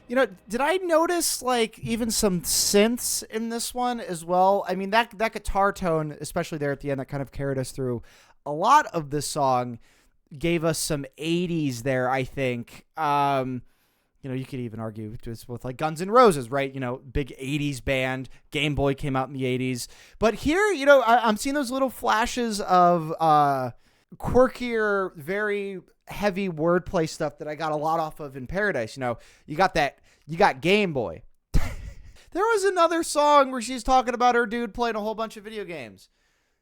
You know, did I notice like even some synths in this one as well? I mean, that guitar tone, especially there at the end, that kind of carried us through a lot of this song, gave us some 80s there, I think. You know, you could even argue just with like Guns N' Roses, right? You know, big 80s band. Game Boy came out in the 80s. But here, you know, I'm seeing those little flashes of quirkier, very heavy wordplay stuff that I got a lot off of in Paradise. You know, you got Game Boy. There was another song where she's talking about her dude playing a whole bunch of video games,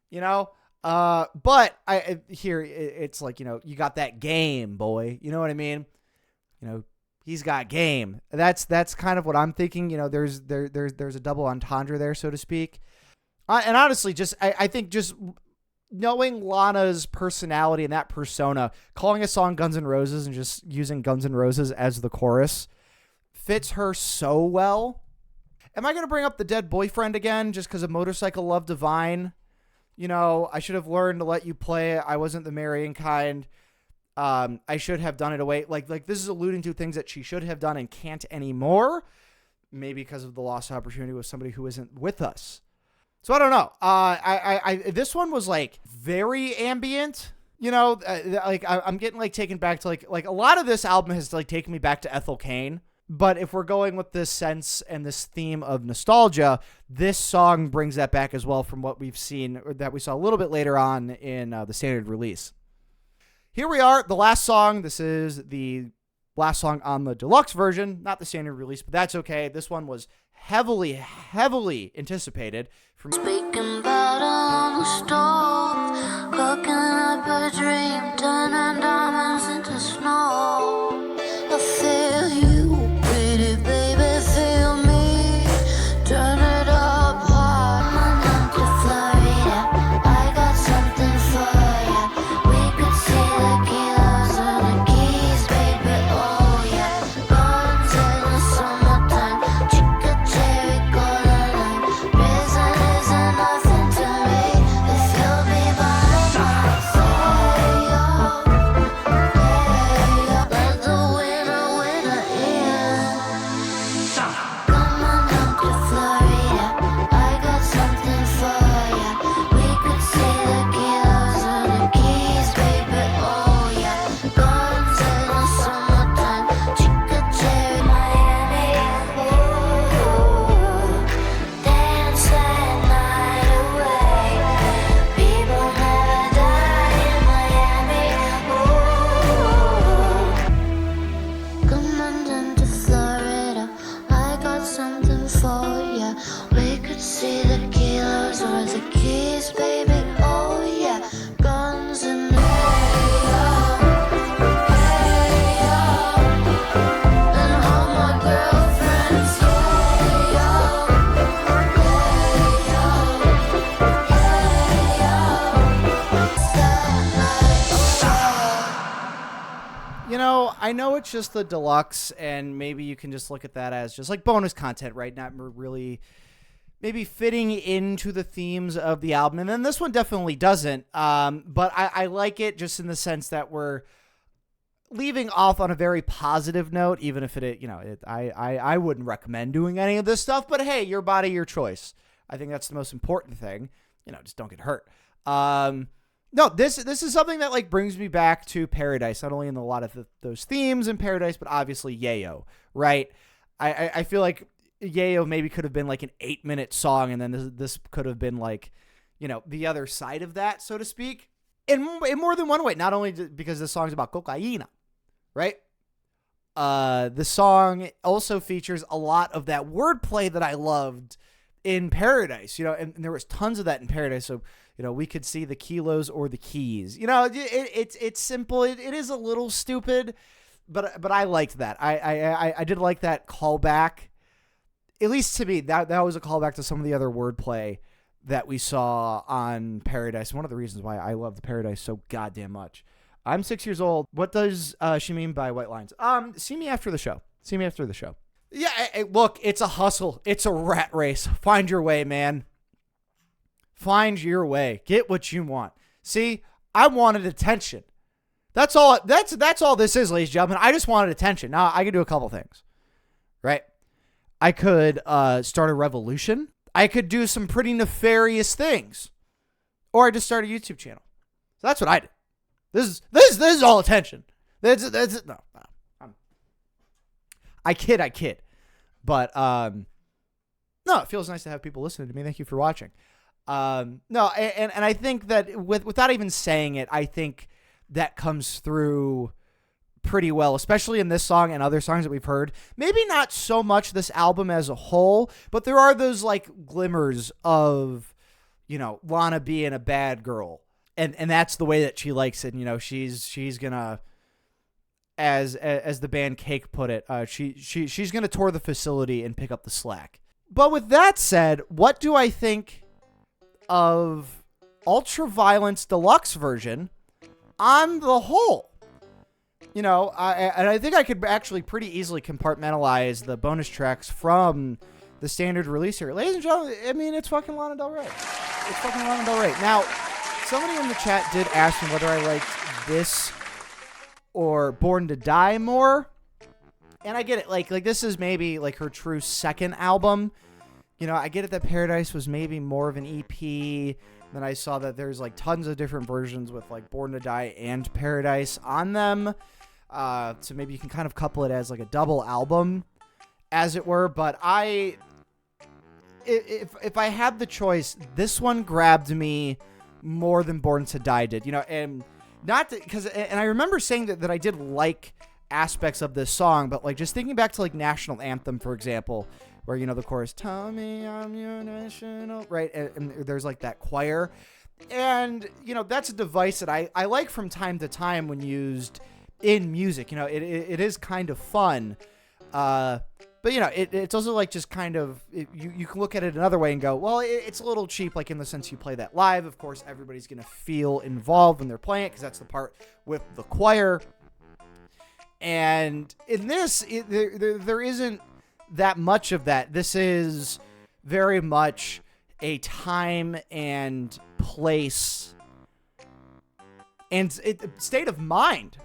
you know? But it's like, you know, you got that Game Boy, you know what I mean? You know, he's got game. That's kind of what I'm thinking. You know, there's a double entendre there, so to speak. And honestly, I think just knowing Lana's personality and that persona, calling a song Guns N' Roses and just using Guns N' Roses as the chorus fits her so well. Am I going to bring up the Dead Boyfriend again just because of Motorcycle Love Divine? You know, I should have learned to let you play it. I wasn't the marrying kind. I should have done it away. Like this is alluding to things that she should have done and can't anymore. Maybe because of the lost opportunity with somebody who isn't with us. So I don't know. This one was like very ambient, you know, like I'm getting like taken back to like a lot of this album has like taken me back to Ethel Cain. But if we're going with this sense and this theme of nostalgia, this song brings that back as well from what we've seen, or that we saw a little bit later on in the standard release. Here we are, the last song. This is the last song on the deluxe version, not the standard release, but that's okay. This one was heavily anticipated. Speaking about on the stove, cooking up a dream, turning diamonds into snow. I feel you, pretty baby, feel me. Turn it up high. I'm down to Florida, I got something for ya. We could see the kilos or the keys, baby, oh yeah. Guns in the summertime, chica cherry cola lime. Prison isn't nothing to me if you're know it's just the deluxe, and maybe you can just look at that as just like bonus content, right? Not really maybe fitting into the themes of the album. And then this one definitely doesn't. But I like it just in the sense that we're leaving off on a very positive note, even if I wouldn't recommend doing any of this stuff, but hey, your body, your choice. I think that's the most important thing. Just don't get hurt. No, this is something that like brings me back to Paradise, not only in a lot of those themes in Paradise, but obviously Yayo, right? I feel like Yayo maybe could have been like an 8-minute song, and then this could have been like, the other side of that, so to speak, in more than one way. Not only because the song's about cocaína, right? The song also features a lot of that wordplay that I loved in Paradise, and there was tons of that in Paradise. So, we could see the kilos or the keys. It's simple. It is a little stupid, but I liked that. I did like that callback. At least to me, that was a callback to some of the other wordplay that we saw on Paradise. One of the reasons why I love the Paradise so goddamn much. I'm 6 years old. What does she mean by white lines? See me after the show. See me after the show. Yeah, look, it's a hustle. It's a rat race. Find your way, man. Find your way. Get what you want. See, I wanted attention. That's all. That's all this is, ladies and gentlemen. I just wanted attention. Now I could do a couple things, right? I could start a revolution. I could do some pretty nefarious things, or I just start a YouTube channel. So that's what I did. This is all attention. That's no. I kid. But no, it feels nice to have people listening to me. Thank you for watching. No, and I think that without even saying it, I think that comes through pretty well, especially in this song and other songs that we've heard. Maybe not so much this album as a whole, but there are those like glimmers of, Lana being a bad girl. And that's the way that she likes it. She's gonna, as the band Cake put it, she's gonna tour the facility and pick up the slack. But with that said, what do I think of Ultraviolence Deluxe version on the whole? I think I could actually pretty easily compartmentalize the bonus tracks from the standard release here. Ladies and gentlemen, I mean, it's fucking Lana Del Rey. It's fucking Lana Del Rey. Now, somebody in the chat did ask me whether I liked this or Born to Die more. And I get it. Like this is maybe like her true second album. I get it that Paradise was maybe more of an EP. Then I saw that there's like tons of different versions with like Born to Die and Paradise on them. So maybe you can kind of couple it as like a double album, as it were. But if I had the choice, this one grabbed me more than Born to Die did. And not because, and I remember saying that I did like aspects of this song, but like just thinking back to like National Anthem, for example, where, the chorus, tell me I'm your national, right? And there's like that choir. And, that's a device that I like from time to time when used in music. It is kind of fun. But, it's also like just kind of, you can look at it another way and go, well, it's a little cheap, like in the sense you play that live. Of course, everybody's going to feel involved when they're playing it because that's the part with the choir. And in this, there isn't that much of that. This is very much a time and place and state of mind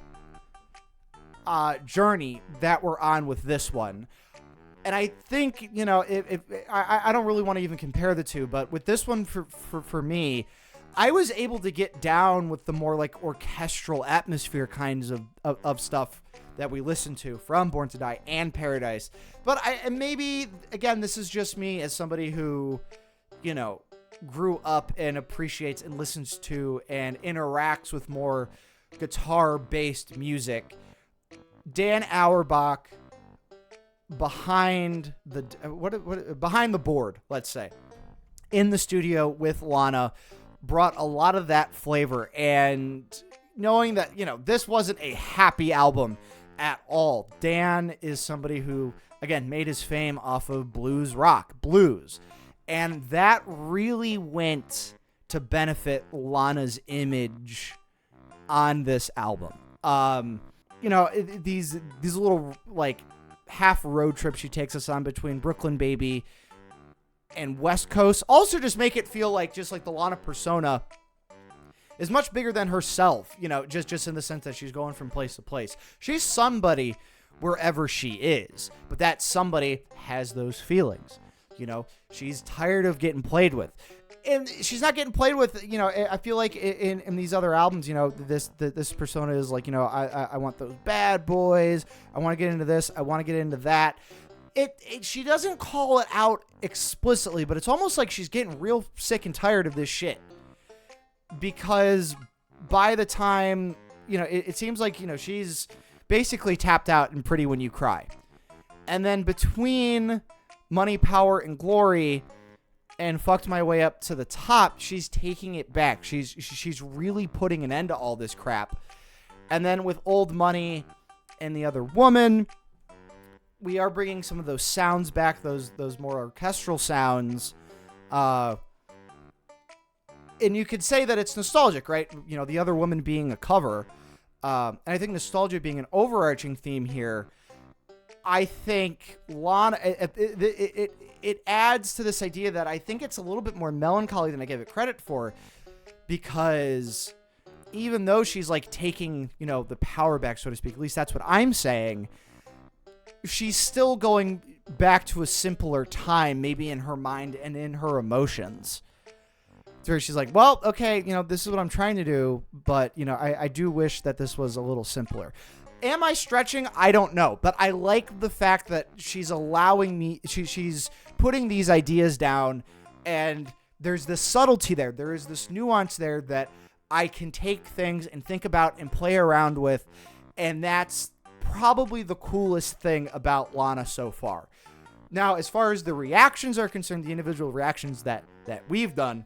journey that we're on with this one. And I think, if I don't really want to even compare the two, but with this one for me, I was able to get down with the more like orchestral atmosphere kinds of stuff that we listen to from Born to Die and Paradise. But and maybe, again, this is just me as somebody who, grew up and appreciates and listens to and interacts with more guitar-based music. Dan Auerbach, behind the board, let's say, in the studio with Lana, brought a lot of that flavor. And knowing that, this wasn't a happy album at all. Dan is somebody who, again, made his fame off of blues blues. And that really went to benefit Lana's image on this album. you know, these little like half road trips she takes us on between Brooklyn Baby and West Coast also just make it feel like just like the Lana persona is much bigger than herself, you know, just in the sense that she's going from place to place. She's somebody wherever she is, but that somebody has those feelings. You know, she's tired of getting played with. And she's not getting played with, you know, I feel like in these other albums, you know, this persona is like, you know, I want those bad boys. I want to get into this. I want to get into that. She doesn't call it out explicitly, but it's almost like she's getting real sick and tired of this shit. Because by the time, you know, it seems like, you know, she's basically tapped out in Pretty When You Cry. And then between Money, Power, and Glory and Fucked My Way Up to the Top, she's taking it back. She's really putting an end to all this crap. And then with Old Money and The Other Woman, we are bringing some of those sounds back, those more orchestral sounds. And you could say that it's nostalgic, right? You know, The Other Woman being a cover. And I think nostalgia being an overarching theme here. I think Lana, it adds to this idea that I think it's a little bit more melancholy than I give it credit for. Because even though she's like taking, you know, the power back, so to speak, at least that's what I'm saying, she's still going back to a simpler time, maybe in her mind and in her emotions. Where she's like, well, okay, you know, this is what I'm trying to do, but, you know, I do wish that this was a little simpler. Am I stretching? I don't know, but I like the fact that she's allowing me, she's putting these ideas down, and there's this subtlety there. There is this nuance there that I can take things and think about and play around with, and that's probably the coolest thing about Lana so far. Now, as far as the reactions are concerned, the individual reactions that we've done,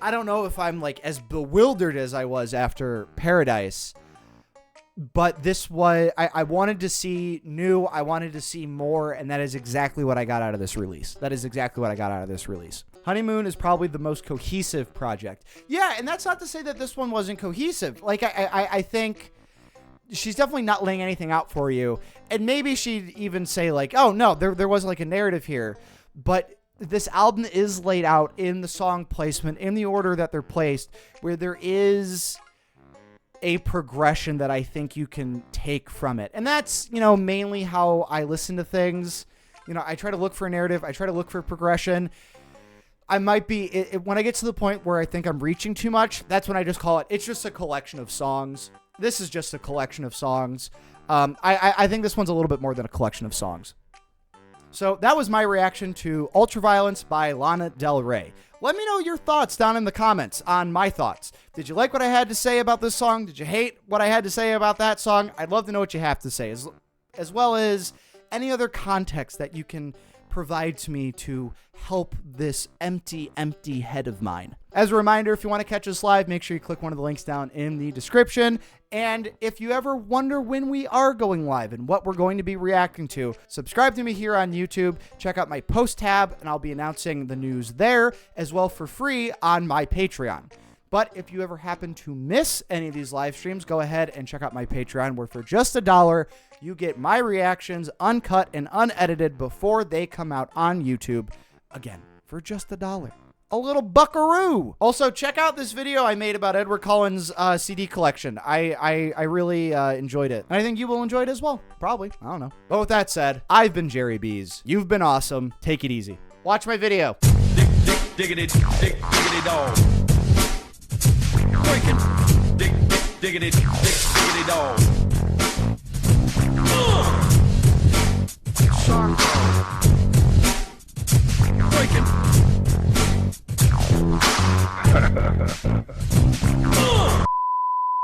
I don't know if I'm like as bewildered as I was after Paradise, but this was, I wanted to see new, I wanted to see more, and that is exactly what I got out of this release. Honeymoon is probably the most cohesive project. Yeah, and that's not to say that this one wasn't cohesive. Like, I think she's definitely not laying anything out for you, and maybe she'd even say like, oh no, there was like a narrative here, but this album is laid out in the song placement, in the order that they're placed, where there is a progression that I think you can take from it. And that's, you know, mainly how I listen to things. You know, I try to look for a narrative. I try to look for progression. I might be, when I get to the point where I think I'm reaching too much, that's when I just call it, it's just a collection of songs. This is just a collection of songs. I think this one's a little bit more than a collection of songs. So that was my reaction to Ultraviolence by Lana Del Rey. Let me know your thoughts down in the comments on my thoughts. Did you like what I had to say about this song? Did you hate what I had to say about that song? I'd love to know what you have to say, as well as any other context that you can provide to me to help this empty head of mine. As a reminder, if you want to catch us live, make sure you click one of the links down in the description. And if you ever wonder when we are going live and what we're going to be reacting to, subscribe to me here on YouTube, check out my post tab, and I'll be announcing the news there as well for free on my Patreon. But if you ever happen to miss any of these live streams, go ahead and check out my Patreon, where for just $1, you get my reactions uncut and unedited before they come out on YouTube. Again, for just $1. A little buckaroo. Also, check out this video I made about Edward Cullen's CD collection. I really enjoyed it. And I think you will enjoy it as well. Probably. I don't know. But with that said, I've been Jerry Bees. You've been awesome. Take it easy. Watch my video. Diggity dog. Diggity dog.